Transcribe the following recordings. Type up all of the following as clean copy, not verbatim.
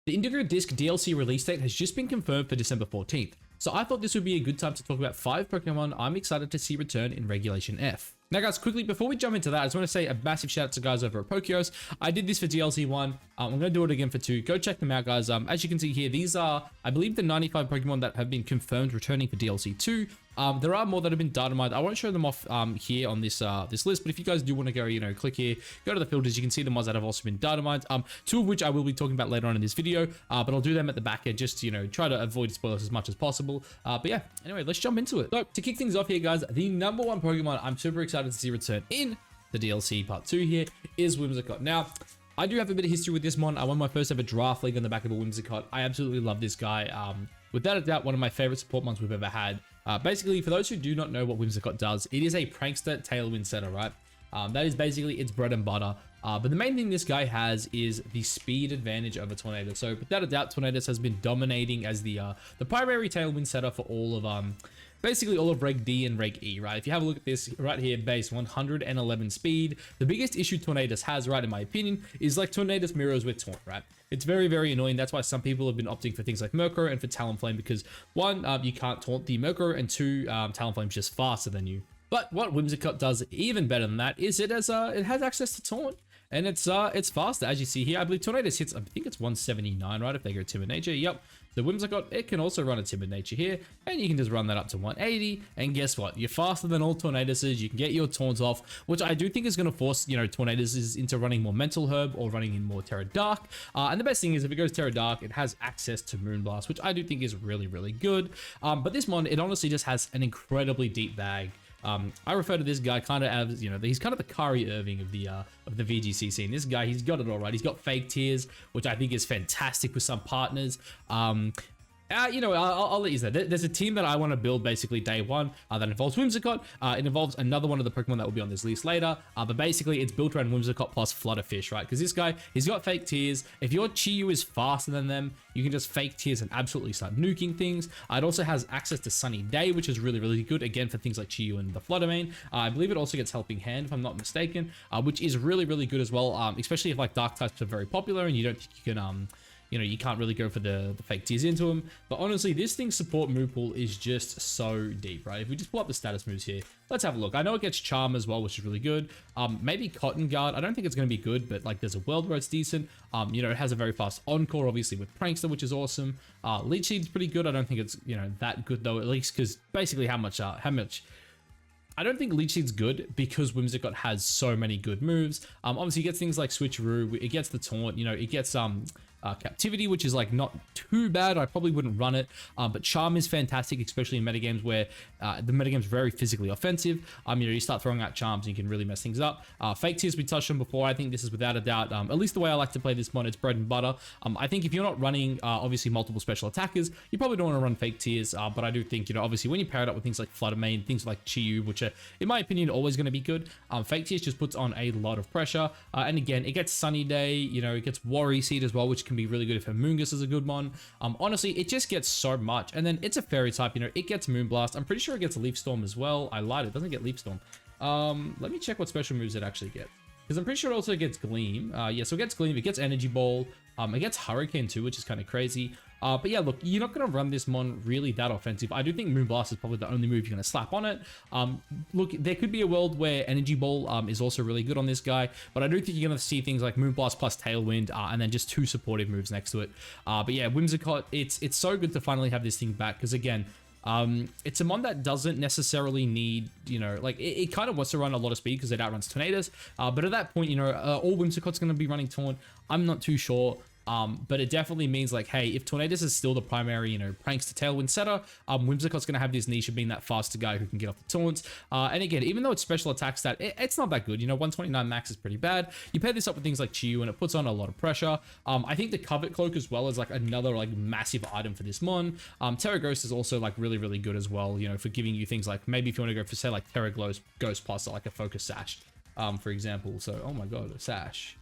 The Indigo Disc DLC release date has just been confirmed for December 14th, so I thought this would be a good time to talk about 5 Pokemon I'm excited to see return in Regulation F. Now guys, quickly, before we jump into that, I just want to say a massive shout out to guys over at Pokeos. I did this for DLC 1. I'm going to do it again for 2. Go check them out, guys. As you can see here, these are, I believe, the 95 Pokemon that have been confirmed returning for DLC 2. There are more that have been data mined. I won't show them off here on this this list, but if you guys do want to go, click here, go to the filters, you can see the mods that have also been data mined. 2 of which I will be talking about later on in this video, but I'll do them at the back end just to, try to avoid spoilers as much as possible. But yeah, anyway, let's jump into it. So to kick things off here, guys, the number 1 Pokemon I'm super excited to see return in the DLC part 2 here is Whimsicott. Now, I do have a bit of history with this mon. I won my first ever draft league on the back of a Whimsicott. I absolutely love this guy. Without a doubt, one of my favorite support mons we've ever had. Basically, for those who do not know what Whimsicott does, it is a prankster tailwind setter, right? That is basically its bread and butter. But the main thing this guy has is the speed advantage over Tornadus. So without a doubt, Tornadus has been dominating as the primary tailwind setter for all of basically all of Reg D and Reg E, right? If you have a look at this right here, base 111 speed, the biggest issue Tornadus has, right, in my opinion, is like Tornadus mirrors with Taunt, right? It's very, very annoying. That's why some people have been opting for things like Murkrow and for Talonflame, because 1, you can't taunt the Murkrow, and 2, Talonflame's just faster than you. But what Whimsicott does even better than that is it has access to Taunt, and it's faster, as you see here. I believe Tornadus hits, I think it's 179, right, if they go Timid Nature. Yep. So Whimsicott, it can also run a Timid Nature here, and you can just run that up to 180, and guess what? You're faster than all Tornaduses. You can get your taunts off, which I do think is going to force, Tornaduses into running more Mental Herb or running in more Terra Dark. And the best thing is if it goes Terra Dark, it has access to Moonblast, which I do think is really, really good. But this mon, it honestly just has an incredibly deep bag. I refer to this guy kind of as, he's kind of the Kyrie Irving of the VGC scene. This guy, he's got it all right. He's got fake tears, which I think is fantastic with some partners. I'll let you say. There's a team that I want to build basically day 1 that involves Whimsicott. It involves another one of the Pokemon that will be on this list later. But basically, it's built around Whimsicott plus Flutterfish, right? Because this guy, he's got fake tears. If your Chi-Yu is faster than them, you can just fake tears and absolutely start nuking things. It also has access to Sunny Day, which is really, really good, again, for things like Chi-Yu and the Fluttermane. I believe it also gets Helping Hand, if I'm not mistaken, which is really, really good as well, especially if like Dark types are very popular and you don't think you can... you can't really go for the fake tears into them. But honestly, this thing's support move pool is just so deep, right? If we just pull up the status moves here, let's have a look. I know it gets Charm as well, which is really good. Maybe Cotton Guard. I don't think it's going to be good, but like there's a world where it's decent. It has a very fast Encore, obviously, with Prankster, which is awesome. Leech Seed's pretty good. I don't think it's, that good though, at least because basically how much... I don't think Leech Seed's good because Whimsicott has so many good moves. Obviously, it gets things like Switcheroo, it gets the Taunt, it gets Captivity, which is like not too bad. I probably wouldn't run it, but Charm is fantastic, especially in metagames where the metagame's very physically offensive. You start throwing out Charms and you can really mess things up. Fake Tears we touched on before. I think this is without a doubt, at least the way I like to play this mon, it's bread and butter. I think if you're not running obviously multiple special attackers, you probably don't want to run Fake Tears, but I do think, obviously when you pair it up with things like Fluttermane, things like Chi-Yu, which are, in my opinion, always going to be good, Fake Tears just puts on a lot of pressure. And again, it gets Sunny Day, it gets Worry Seed as well, which can be really good if Amoonguss is a good mon. Honestly, it just gets so much. And then it's a fairy type, it gets Moonblast. I'm pretty sure it gets Leaf Storm as well. I lied, it doesn't get Leaf Storm. Let me check what special moves it actually gets. Because I'm pretty sure it also gets Gleam. Yeah, so it gets Gleam, it gets Energy Ball. It gets Hurricane too, which is kind of crazy. But yeah, look, you're not going to run this mon really that offensive. I do think Moonblast is probably the only move you're going to slap on it. Look, there could be a world where Energy Ball is also really good on this guy, but I do think you're going to see things like Moonblast plus Tailwind, and then just 2 supportive moves next to it. But yeah, Whimsicott, it's so good to finally have this thing back, because again, it's a mon that doesn't necessarily need, it kind of wants to run a lot of speed because it outruns Tornadus. But at that point, all Whimsicott's going to be running Taunt. I'm not too sure. But it definitely means like, hey, if Tornadus is still the primary, Prankster Tailwind setter, Whimsicott's going to have this niche of being that faster guy who can get off the taunts. And again, even though it's special attack stat, it's not that good. 129 max is pretty bad. You pair this up with things like Chi-Yu and it puts on a lot of pressure. I think the Covet Cloak as well is like another like massive item for this mon. Terragross is also like really, really good as well, for giving you things like, maybe if you want to go for say like Terraglow Ghost plus like a Focus Sash, for example. So, oh my God, a Sash.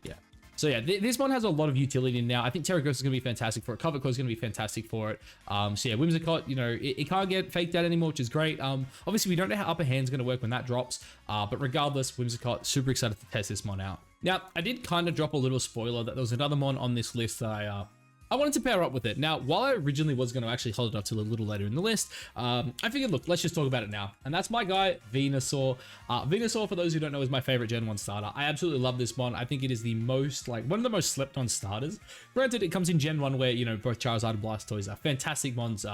Yeah. So yeah, this one has a lot of utility now. I think Terragross is going to be fantastic for it. Covet Cloak is going to be fantastic for it. So yeah, Whimsicott, it can't get faked out anymore, which is great. Obviously, we don't know how Upper Hand's going to work when that drops. But regardless, Whimsicott, super excited to test this mon out. Now, I did kind of drop a little spoiler that there was another mon on this list that I wanted to pair up with it. Now, while I originally was going to actually hold it up till a little later in the list, I figured, look, let's just talk about it now. And that's my guy, Venusaur. Venusaur, for those who don't know, is my favorite Gen 1 starter. I absolutely love this one. I think it is the most, like, one of the most slept on starters. Granted, it comes in Gen 1 where, you know, both Charizard and Blastoise are fantastic mons,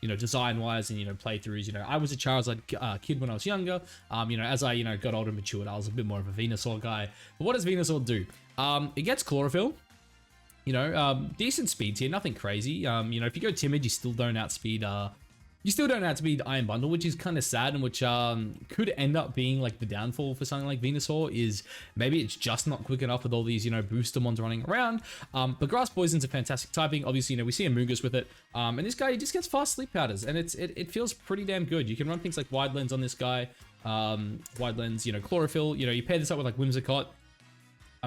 you know, design-wise and, you know, playthroughs. You know, I was a Charizard kid when I was younger. You know, as I, you know, got older and matured, I was a bit more of a Venusaur guy. But what does Venusaur do? It gets Chlorophyll. You know, decent speeds here, nothing crazy. You know, if you go timid, you still don't outspeed Iron Bundle, which is kind of sad, and which could end up being like the downfall for something like Venusaur, is maybe it's just not quick enough with all these, you know, booster mons running around. But Grass Poison's a fantastic typing. Obviously, you know, we see a Amoonguss with it. And this guy, he just gets fast sleep powders, and it feels pretty damn good. You can run things like Wide Lens on this guy. Wide Lens, you know, Chlorophyll. You know, you pair this up with like Whimsicott.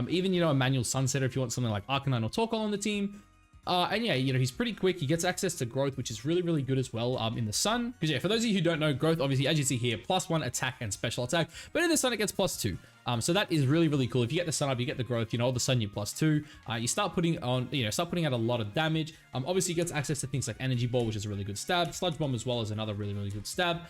Even, you know, a Manual Sunsetter if you want something like Arcanine or Torkoal on the team. And yeah, you know, he's pretty quick. He gets access to Growth, which is really, really good as well in the Sun. Because yeah, for those of you who don't know, Growth, obviously, as you see here, +1 attack and special attack. But in the Sun, it gets +2. So that is really, really cool. If you get the Sun up, you get the Growth, you know, all of a sudden you're +2. You start putting on, you know, start putting out a lot of damage. Obviously, he gets access to things like Energy Ball, which is a really good stab. Sludge Bomb as well is another really, really good stab.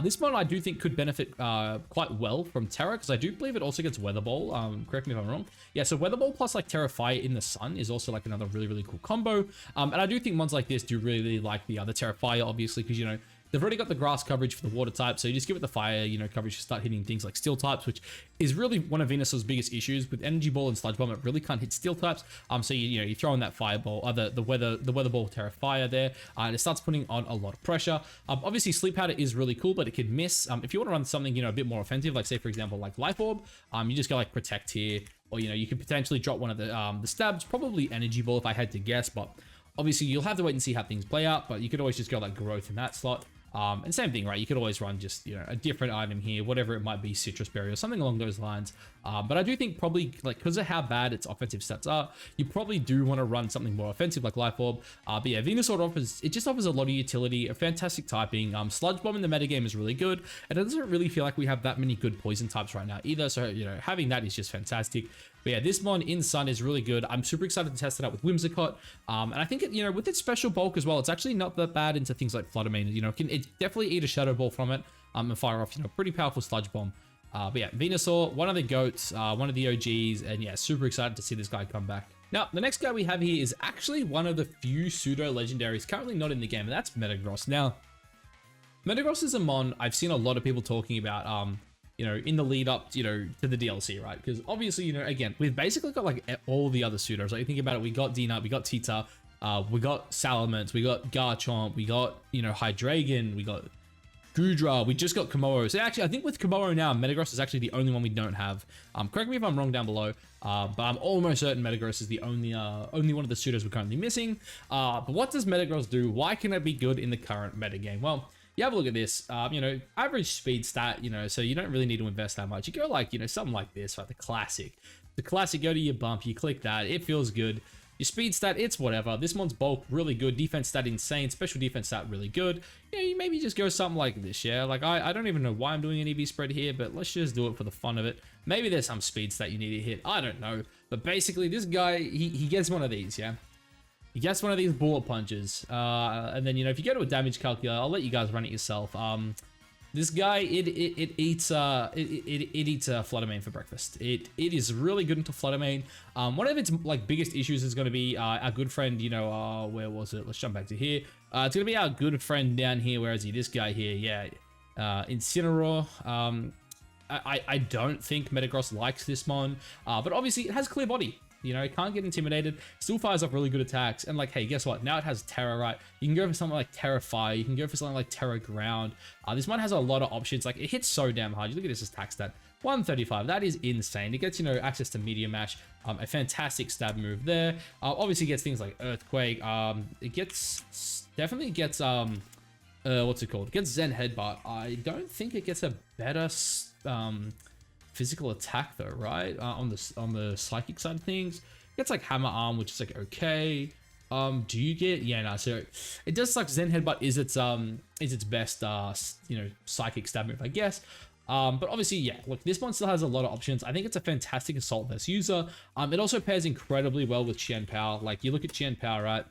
This one I do think could benefit quite well from Terra, because I do believe it also gets Weather Ball. Correct me if I'm wrong. Yeah, so Weather Ball plus like Terra Fire in the Sun is also like another really, really cool combo. And I do think mons like this do really, really like the Terra Fire, obviously, because, you know, they've already got the grass coverage for the water type, so you just give it the fire, you know, coverage to start hitting things like steel types, which is really one of Venusaur's biggest issues. With Energy Ball and Sludge Bomb, it really can't hit steel types. So you know, you throw in that fireball, the weather ball, Terra Fire there, and it starts putting on a lot of pressure. Obviously, Sleep Powder is really cool, but it could miss. If you want to run something, you know, a bit more offensive, like say for example, like Life Orb, you just go like Protect here, or you know, you could potentially drop one of the stabs, probably Energy Ball if I had to guess, but obviously you'll have to wait and see how things play out. But you could always just go like Growth in that slot. And same thing, right? You could always run just, you know, a different item here, whatever it might be, Citrus Berry or something along those lines. But I do think probably, like, because of how bad its offensive stats are, you probably do want to run something more offensive like Life Orb. But yeah, Venusaur just offers a lot of utility, a fantastic typing. Sludge Bomb in the metagame is really good, and it doesn't really feel like we have that many good poison types right now either. So, you know, having that is just fantastic. But yeah, this mon in Sun is really good. I'm super excited to test it out with Whimsicott. And I think, you know, with its special bulk as well, it's actually not that bad into things like Flutter Mane. You know, it definitely eat a Shadow Ball from it and fire off, you know, pretty powerful Sludge Bomb. But yeah, Venusaur, one of the GOATs, one of the OGs, and yeah, super excited to see this guy come back. Now, the next guy we have here is actually one of the few pseudo-legendaries currently not in the game, and that's Metagross. Now, Metagross is a mon I've seen a lot of people talking about, you know, in the lead up, you know, to the DLC, right? Because obviously, you know, again, we've basically got like all the other pseudos. Like, you think about it, we got Dina, we got Tita, we got Salamence, we got Garchomp, we got, you know, Hydreigon, we got Goodra, we just got Komodo. So actually, I think with Komodo now, Metagross is actually the only one we don't have. Correct me if I'm wrong down below, but I'm almost certain Metagross is the only one of the pseudos we're currently missing. But what does Metagross do? Why can it be good in the current metagame? Well, you have a look at this, you know, average speed stat, you know, so you don't really need to invest that much. You go like, you know, something like this, like the classic, go to your bump, you click that, it feels good. Your speed stat, it's whatever. This mon's bulk, really good. Defense stat, insane. Special defense stat, really good. You know, you maybe just go something like this, yeah? Like, I don't even know why I'm doing an EV spread here, but let's just do it for the fun of it. Maybe there's some speed stat you need to hit. I don't know. But basically, this guy, he gets one of these, yeah? He gets one of these bullet punches, and then, you know, if you go to a damage calculator, I'll let you guys run it yourself. This guy, it eats Flutter Mane for breakfast. It is really good into Flutter Mane. One of its like biggest issues is going to be our good friend, you know, where was it? Let's jump back to here. It's going to be our good friend down here. Where is he? This guy here, yeah, Incineroar. I don't think Metagross likes this mon, but obviously it has clear body. You know, it can't get intimidated, still fires off really good attacks, and like, hey, guess what? Now it has Terra, right? You can go for something like Terra Fire, you can go for something like Terra Ground. This one has a lot of options, like, it hits so damn hard. You look at this attack stat, 135, that is insane. It gets, you know, access to Meteor Mash, a fantastic stab move there. Obviously gets things like Earthquake, definitely gets, what's it called? It gets Zen Headbutt. I don't think it gets a better, physical attack though, right? On the psychic side of things, it's like Hammer Arm, which is like okay. Do you get, yeah, no, so it does suck. Zen Headbutt is its best you know, psychic stab move, I guess. But obviously, yeah, look, this one still has a lot of options. I think it's a fantastic Assault Vest user. It also pairs incredibly well with Qian Pao. Like, you look at Qian Pao, right?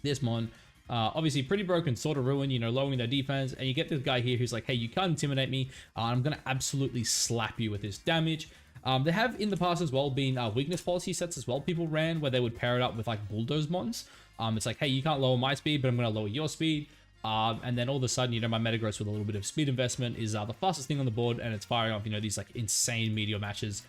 This mon, obviously pretty broken, sort of ruin, you know, lowering their defense. And you get this guy here who's like, hey, you can't intimidate me. I'm going to absolutely slap you with this damage. There have in the past as well been weakness policy sets as well people ran where they would pair it up with like bulldoze mons. It's like, hey, you can't lower my speed, but I'm going to lower your speed. And then all of a sudden, you know, my Metagross with a little bit of speed investment is the fastest thing on the board, and it's firing off, you know, these like insane meteor matches.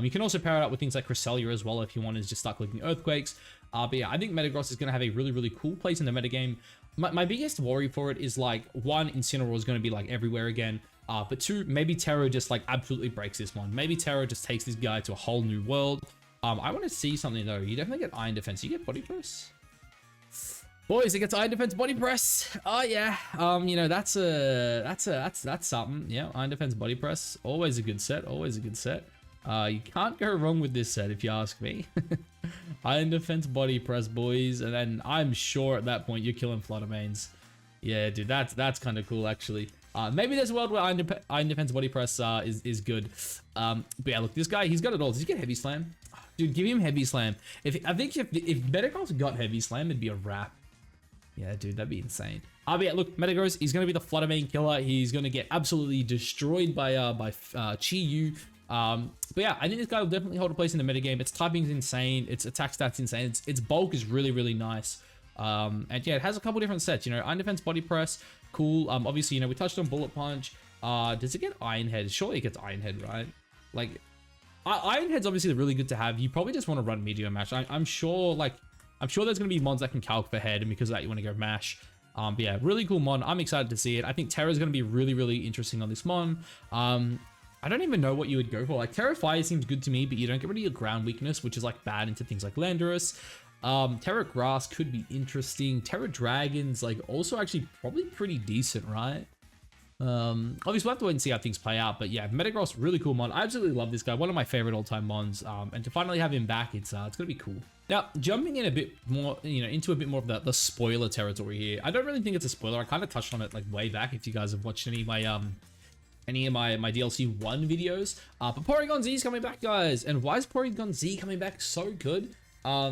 You can also pair it up with things like Cresselia as well if you want to just start clicking Earthquakes. But yeah, I think Metagross is going to have a really, really cool place in the metagame. My biggest worry for it is like, one, Incineroar is going to be like everywhere again. But two, maybe Terra just like absolutely breaks this one. Maybe Terra just takes this guy to a whole new world. I want to see something though. You definitely get Iron Defense. You get Body Press. Boys, it gets Iron Defense, Body Press. Oh yeah. You know, that's something. Yeah, Iron Defense, Body Press. Always a good set. Always a good set. You can't go wrong with this set if you ask me. Iron Defense, Body Press, boys, and then I'm sure at that point you're killing Flutter Mains. Yeah, dude, that's kind of cool actually. Maybe there's a world where Iron Defense, Body Press is good. But yeah, look, this guy, he's got it all. Does he get Heavy Slam? Dude, give him Heavy Slam. I think if Metagross got Heavy Slam, it'd be a wrap. Yeah, dude, that'd be insane. But yeah, look, Metagross, he's gonna be the Flutter Main killer. He's gonna get absolutely destroyed by Chi-Yu. But yeah, I think this guy will definitely hold a place in the metagame. Its typing is insane. Its attack stats insane. Its bulk is really, really nice. And yeah, it has a couple different sets. You know, Iron Defense, Body Press, cool. Obviously, you know, we touched on Bullet Punch. Does it get Iron Head? Surely it gets Iron Head, right? Like, Iron Head's obviously really good to have. You probably just want to run Meteor Mash. I'm sure there's going to be mons that can calc for head, and because of that, you want to go mash. But yeah, really cool mon. I'm excited to see it. I think Terra's going to be really, really interesting on this mon. I don't even know what you would go for. Like, Terra Fire seems good to me, but you don't get rid of your ground weakness, which is like bad into things like Landorus. Terra Grass could be interesting. Terra Dragon's like also actually probably pretty decent, right? Obviously we'll have to wait and see how things play out, but yeah, Metagross, really cool mon. I absolutely love this guy, one of my favorite all-time mons. And to finally have him back, it's gonna be cool. Now, jumping in a bit more, you know, into a bit more of the spoiler territory here. I don't really think it's a spoiler. I kind of touched on it like way back if you guys have watched any of my DLC 1 videos. But Porygon Z is coming back, guys. And why is Porygon Z coming back so good? I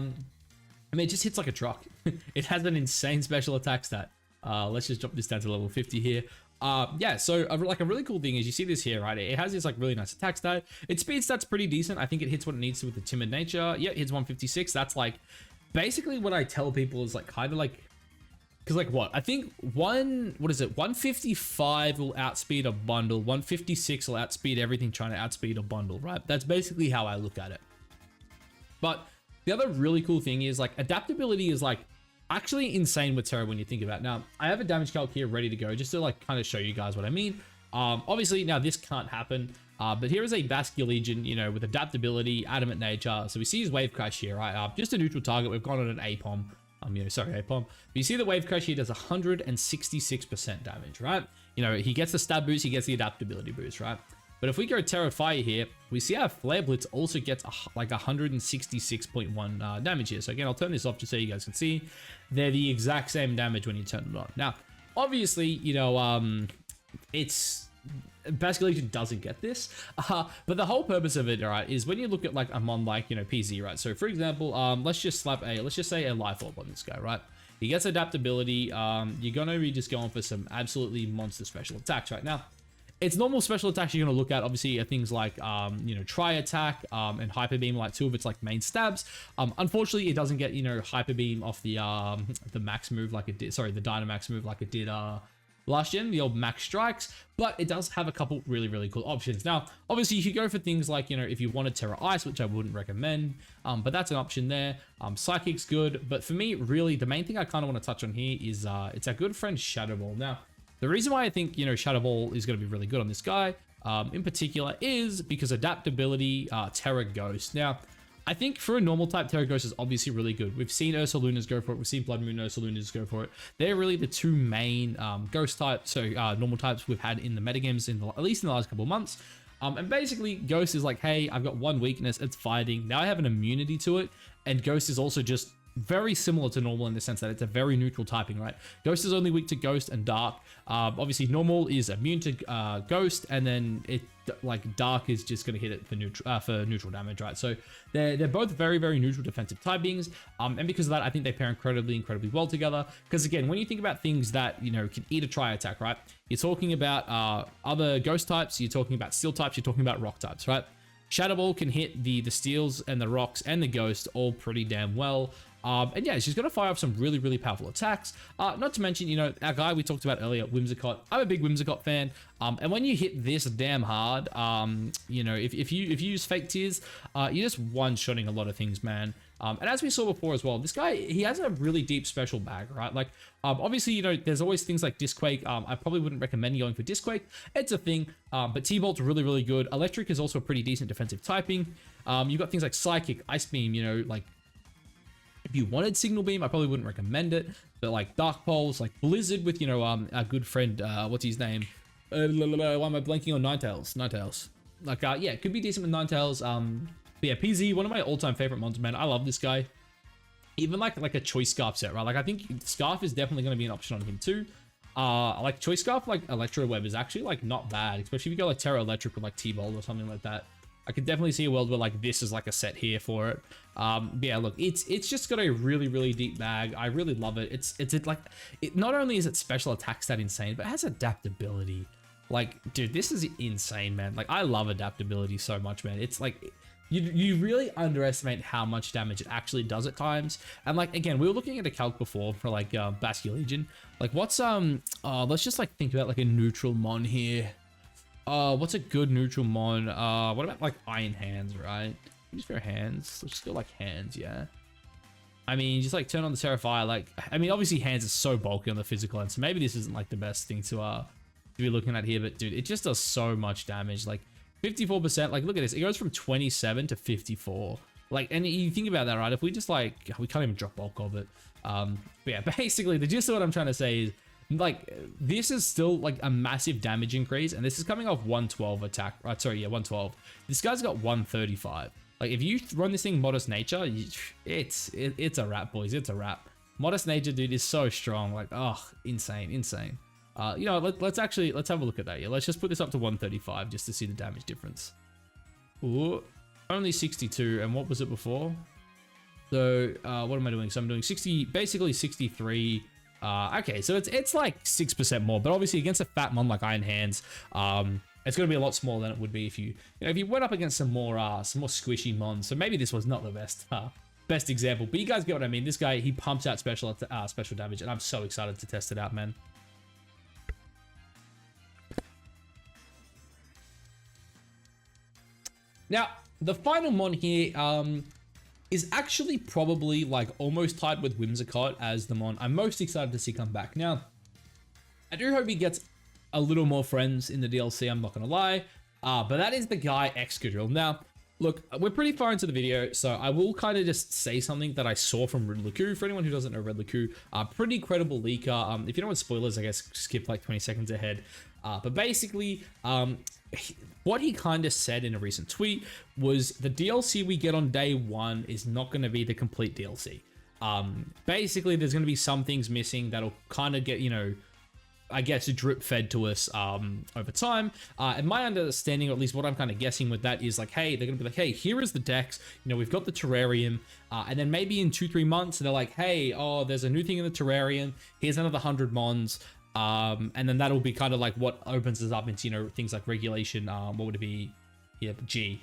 mean, it just hits like a truck. It has an insane special attack stat. Let's just drop this down to level 50 here. Yeah, so like a really cool thing is you see this here, right? It has this like really nice attack stat. Its speed stat's pretty decent. I think it hits what it needs to with the timid nature. Yeah, it hits 156. That's like basically what I tell people is like kind of like, because like what? I think 155 will outspeed a bundle. 156 will outspeed everything trying to outspeed a bundle, right? That's basically how I look at it. But the other really cool thing is like adaptability is like actually insane with Terra when you think about it. Now, I have a damage calc here ready to go just to like kind of show you guys what I mean. Obviously now this can't happen, but here is a Basculegion, you know, with adaptability, adamant nature. So we see his wave crash here, right? Just a neutral target. We've gone on an APOM. APOM. But you see the wave crash here does 166% damage, right? You know, he gets the stab boost, he gets the adaptability boost, right? But if we go Terra Fire here, we see our Flare Blitz also gets like 166.1 damage here. So again, I'll turn this off just so you guys can see. They're the exact same damage when you turn it on. Now, obviously, you know, it's Basculegion doesn't get this, but the whole purpose of it, all right, is when you look at like a mon like, you know, PZ, right? So for example, let's just say a Life Orb on this guy, right? He gets adaptability. You're gonna be just going for some absolutely monster special attacks right now. Its normal special attacks you're going to look at, obviously, are things like, you know, Tri-Attack and Hyper Beam, like two of its, like, main stabs. Unfortunately, it doesn't get, you know, Hyper Beam off the Max move like it did, sorry, the Dynamax move like it did last gen, the old Max Strikes, but it does have a couple really, really cool options. Now, obviously, you could go for things like, you know, if you wanted Terra Ice, which I wouldn't recommend, but that's an option there. Psychic's good, but for me, really, the main thing I kind of want to touch on here is it's our good friend Shadow Ball. Now, the reason why I think, you know, Shadow Ball is going to be really good on this guy, in particular, is because adaptability, Terra Ghost. Now, I think for a normal type, Terra Ghost is obviously really good. We've seen Ursalunas go for it. We've seen Blood Moon Ursalunas go for it. They're really the two main ghost types, so normal types we've had in the metagames, at least in the last couple of months. And basically, Ghost is like, hey, I've got one weakness, it's fighting. Now I have an immunity to it, and Ghost is also just very similar to normal in the sense that it's a very neutral typing, right? Ghost is only weak to Ghost and Dark. Obviously, normal is immune to Ghost, and then it like Dark is just going to hit it for neutral damage, right? So they're both very, very neutral defensive typings, and because of that, I think they pair incredibly well together. Because again, when you think about things that, you know, can eat a tri attack, right? You're talking about other Ghost types, you're talking about Steel types, you're talking about Rock types, right? Shadow Ball can hit the Steels and the Rocks and the Ghost all pretty damn well. And yeah, she's going to fire off some really, really powerful attacks. Not to mention, you know, our guy we talked about earlier, Whimsicott. I'm a big Whimsicott fan. And when you hit this damn hard, you know, if you use Fake Tears, you're just one-shotting a lot of things, man. And as we saw before as well, this guy, he has a really deep special bag, right? Like, obviously, you know, there's always things like Disquake. I probably wouldn't recommend going for Disquake. It's a thing, but T-Bolt's really, really good. Electric is also a pretty decent defensive typing. You've got things like Psychic, Ice Beam, you know, like, if you wanted Signal Beam, I probably wouldn't recommend it. But like Dark Pulse, like Blizzard with, you know, our good friend, what's his name? Why am I blanking on Ninetales? Ninetales. Like, yeah, it could be decent with Ninetales. But yeah, PZ, one of my all-time favorite mons, man. I love this guy. Even like a Choice Scarf set, right? Like, I think Scarf is definitely going to be an option on him too. Like Choice Scarf, like Electro Web is actually like not bad, especially if you go like Terra Electric with like T-Bolt or something like that. I could definitely see a world where like this is like a set here for it. But yeah, look, it's just got a really, really deep bag. I really love it. It's like, not only is it special attack stat insane, but it has adaptability. Like, dude, this is insane, man. Like, I love adaptability so much, man. It's like, you really underestimate how much damage it actually does at times. And like, again, we were looking at a calc before for like Basque Legion. Like, what's let's just like think about like a neutral mon here. What's a good neutral mon? What about like Iron Hands, right? Just go Hands. Let's just go like Hands, yeah. I mean, just like turn on the Terrifier. Like, I mean, obviously Hands is so bulky on the physical end, so maybe this isn't like the best thing to be looking at here. But dude, it just does so much damage. Like 54%. Like, look at this. It goes from 27 to 54. Like, and you think about that, right? If we just like, we can't even drop bulk of it. But yeah, basically the gist of what I'm trying to say is, like, this is still like a massive damage increase, and this is coming off 112 attack, right? Sorry, yeah, 112. This guy's got 135. Like, if you run this thing Modest Nature, it's a wrap, boys. It's a wrap. Modest Nature, dude, is so strong. Like, oh, insane. You know, let's have a look at that. Yeah, let's just put this up to 135 just to see the damage difference. Ooh, only 62, and what was it before? So, what am I doing? So I'm doing 60, basically 63. Okay, so it's like 6% more, but obviously against a fat mon like Iron Hands, it's going to be a lot smaller than it would be if you went up against some more squishy mons. So maybe this was not the best example, but you guys get what I mean. This guy, he pumps out special damage, and I'm so excited to test it out, man. Now, the final mon here, is actually probably like almost tied with Whimsicott as the mon I'm most excited to see come back. Now, I do hope he gets a little more friends in the DLC, I'm not gonna lie, but that is the guy Excadrill. Now, look, we're pretty far into the video, so I will kind of just say something that I saw from Red Laku. For anyone who doesn't know Red Laku, pretty credible leaker. If you don't want spoilers, I guess skip like 20 seconds ahead. But basically, what he kind of said in a recent tweet was the DLC we get on day one is not going to be the complete DLC. Basically, there's going to be some things missing that'll kind of get, you know, I guess drip fed to us over time. And my understanding, or at least what I'm kind of guessing with that, is like, hey, they're going to be like, hey, here is the dex. You know, we've got the terrarium. And then maybe in 2-3 months, they're like, hey, oh, there's a new thing in the terrarium. Here's another 100 mons. And then that'll be kind of like what opens us up into, you know, things like regulation, what would it be? Yeah, G.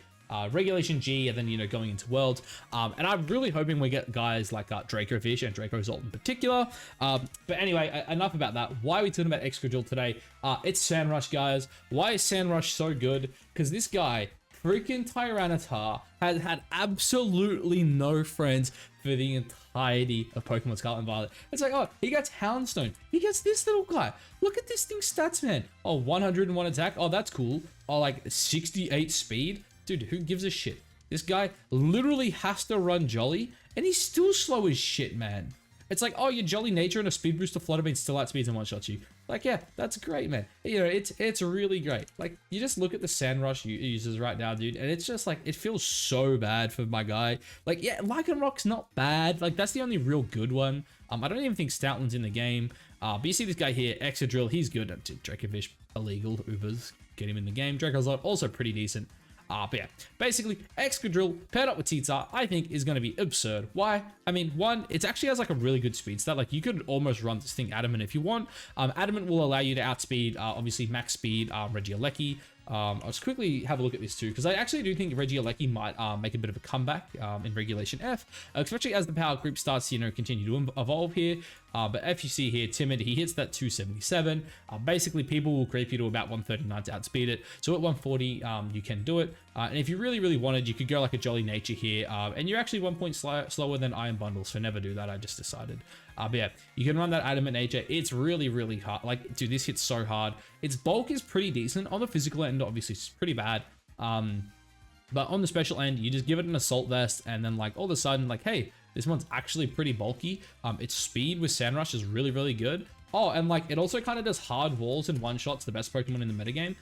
Regulation G, and then, you know, going into worlds. And I'm really hoping we get guys like Dracofish and Dracozolt in particular. But anyway, enough about that. Why are we talking about Excadrill today? It's Sandrush, guys. Why is Sandrush so good? Because this guy, freaking Tyranitar, has had absolutely no friends for the entirety of Pokemon Scarlet and Violet. It's like, oh, he gets Houndstone. He gets this little guy. Look at this thing's stats, man. Oh, 101 attack. Oh, that's cool. Oh, like 68 speed. Dude, who gives a shit? This guy literally has to run Jolly, and he's still slow as shit, man. It's like, oh, your Jolly Nature and a speed booster Flutter Mane still outspeeds and one-shots you. Like, yeah, that's great, man. You know, it's really great. Like, you just look at the Sand Rush uses right now, dude, and it's just like, it feels so bad for my guy. Like, yeah, Lycanroc's not bad. Like, that's the only real good one. I don't even think Stoutland's in the game. But you see this guy here, Excadrill, he's good. Dracovish, illegal, Ubers, get him in the game. Dracozolt, also pretty decent. But yeah, basically, Excadrill paired up with T-Tar, I think is going to be absurd. Why? I mean, one, it actually has like a really good speed stat. Like, you could almost run this thing Adamant if you want. Adamant will allow you to outspeed, obviously, max speed, Regieleki. I'll just quickly have a look at this too, because I actually do think Regieleki might make a bit of a comeback in Regulation F, especially as the power group starts, you know, continue to evolve here. But if you see here, Timid, he hits that 277. Basically, people will creep you to about 139 to outspeed it. So at 140, you can do it. And if you really, really wanted, you could go like a Jolly Nature here. And you're actually 1 point slower than Iron Bundle, so never do that, I just decided. But yeah, you can run that Adamant Nature. It's really, really hard. Like, dude, this hits so hard. Its bulk is pretty decent. On the physical end, obviously, it's pretty bad. But on the special end, you just give it an Assault Vest, and then, like, all of a sudden, like, hey, this one's actually pretty bulky. Its speed with Sand Rush is really, really good. Oh, and, like, it also kind of does hard walls and one-shots the best Pokemon in the metagame,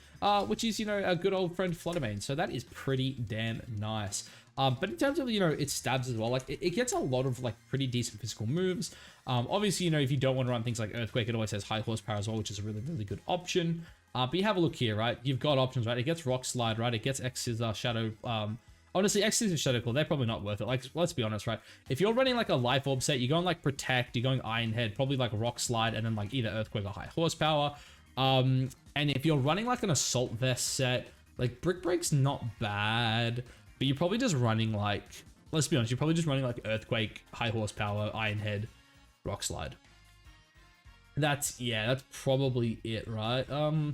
which is, you know, a good old friend Flutter Mane. So that is pretty damn nice. But in terms of, you know, its stabs as well, like, it gets a lot of, like, pretty decent physical moves. Obviously, you know, if you don't want to run things like Earthquake, it always has high horsepower as well, which is a really, really good option. But you have a look here, right? You've got options, right? It gets Rock Slide, right? It gets X-Scissor, Shadow... honestly, X-Scissor, Shadow Claw, they're probably not worth it. Like, let's be honest, right? If you're running, like, a Life Orb set, you're going, like, Protect, you're going Iron Head, probably, like, Rock Slide, and then, like, either Earthquake or high horsepower. And if you're running, like, an Assault Vest set, like, Brick Break's not bad, but you're probably just running, like... Let's be honest, you're probably just running, like, Earthquake, high horsepower, Iron Head, Rock Slide. That's probably it, right? I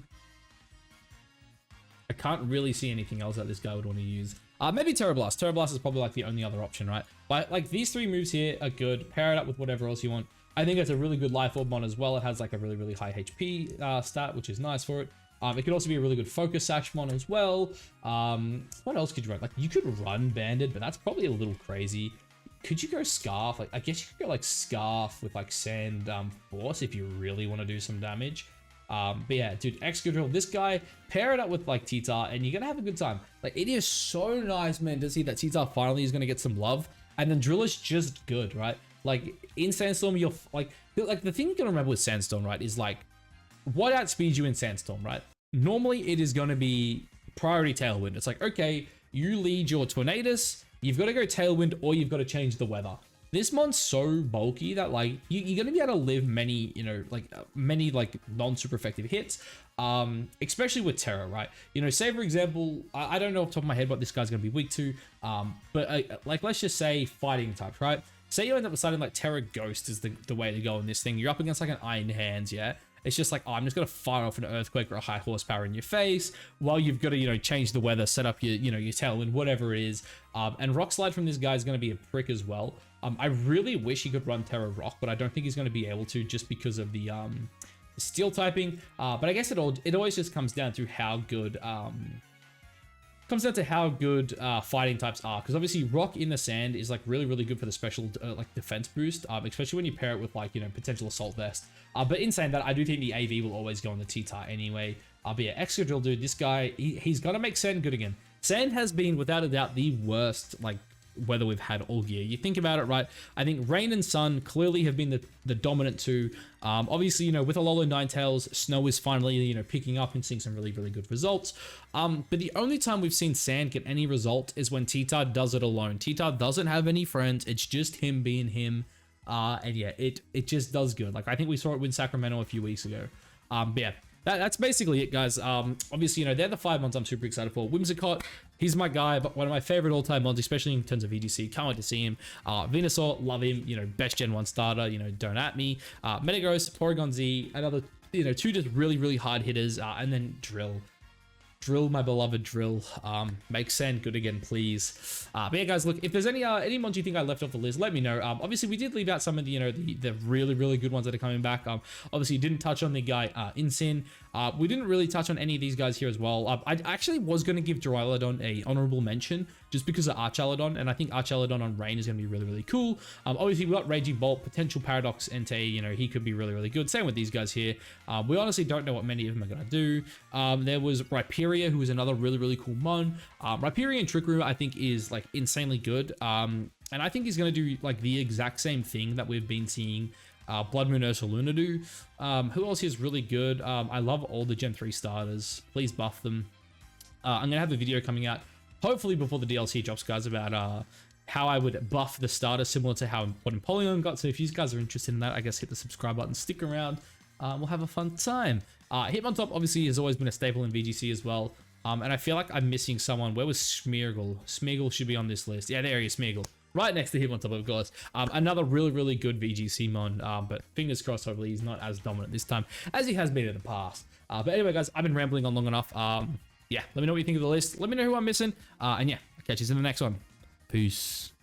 can't really see anything else that this guy would want to use. Maybe Terra Blast. Terra Blast is probably like the only other option, right? But like these three moves here are good. Pair it up with whatever else you want. I think it's a really good Life Orb mon as well. It has like a really, really high HP stat, which is nice for it. It could also be a really good Focus Sash mon as well. What else could you run? Like you could run Banded, but that's probably a little crazy. Could you go Scarf? Like I guess you could go like Scarf with like Sand Force if you really want to do some damage. But yeah, dude, Excadrill, this guy, pair it up with like T-Tar and you're gonna have a good time. Like it is so nice, man, to see that T-Tar finally is gonna get some love. And then Drill is just good, right? Like in Sandstorm, you're like the thing you gotta remember with Sandstorm, right, is like what outspeeds you in Sandstorm, right? Normally it is gonna be priority Tailwind. It's like, okay, you lead your Tornadus, you've got to go Tailwind or you've got to change the weather. This mon's so bulky that like you're gonna be able to live many, you know, like many like non-super effective hits, especially with Terra, right? You know, say for example, I don't know off the top of my head what this guy's gonna be weak to, but like let's just say fighting types, right? Say you end up deciding like Terra Ghost is the way to go in this thing. You're up against like an Iron Hands, yeah. It's just like, oh, I'm just gonna fire off an Earthquake or a high horsepower in your face while you've got to, you know, change the weather, set up your, you know, your Tailwind, whatever it is. And Rock Slide from this guy is gonna be a prick as well. I really wish he could run Terra Rock, but I don't think he's going to be able to just because of the steel typing. But I guess it always just comes down to how good fighting types are. Because obviously Rock in the sand is like really, really good for the special like defense boost, especially when you pair it with like, you know, potential Assault Vest. But in saying that, I do think the AV will always go on the T-Tar anyway. But yeah, Excadrill, dude, this guy, he's going to make sand good again. Sand has been without a doubt the worst like weather we've had all year. You think about it, right? I think rain and sun clearly have been the dominant two. Obviously, you know, with Alolan Ninetales, snow is finally, you know, picking up and seeing some really, really good results. But the only time we've seen sand get any result is when T-Tar does it alone. T-Tar doesn't have any friends. It's just him being him. And yeah, it just does good. Like I think we saw it win Sacramento a few weeks ago. But yeah, that's basically it, guys. Obviously, you know, they're the 5 months I'm super excited for. Whimsicott, he's my guy, but one of my favorite all-time mods, especially in terms of EDC. Can't wait to see him. Venusaur, love him. You know, best Gen 1 starter. You know, don't at me. Metagross, Porygon Z, another, you know, two just really, really hard hitters. And then Drill. Drill, my beloved Drill. Make sand good again, please. But yeah, guys, look, if there's any mods you think I left off the list, let me know. Obviously, we did leave out some of the, you know, the really, really good ones that are coming back. Obviously, didn't touch on the guy Insin. We didn't really touch on any of these guys here as well. I actually was going to give Duraludon a honorable mention just because of Archaludon, and I think Archaludon on Rain is going to be really, really cool. Obviously, we've got Raging Bolt, potential Paradox Entei, you know, he could be really, really good. Same with these guys here. We honestly don't know what many of them are going to do. There was Rhyperior, who was another really, really cool mon. Rhyperior and Trick Room, I think, is like insanely good. And I think he's going to do like the exact same thing that we've been seeing Blood Moon Ursaluna do. Who else is really good? I love all the Gen 3 starters. Please buff them. I'm going to have a video coming out, hopefully before the DLC drops, guys, about how I would buff the starter, similar to how what Empoleon got. So if you guys are interested in that, I guess hit the subscribe button, stick around. We'll have a fun time. Hitmontop obviously has always been a staple in VGC as well. And I feel like I'm missing someone. Where was Smeargle? Smeargle should be on this list. Yeah, there he is, Smeargle. Right next to Hitmontop, of course. Another really, really good VGC mon, but fingers crossed, hopefully he's not as dominant this time as he has been in the past. But anyway, guys, I've been rambling on long enough. Yeah, let me know what you think of the list. Let me know who I'm missing. And yeah, I'll catch you in the next one. Peace.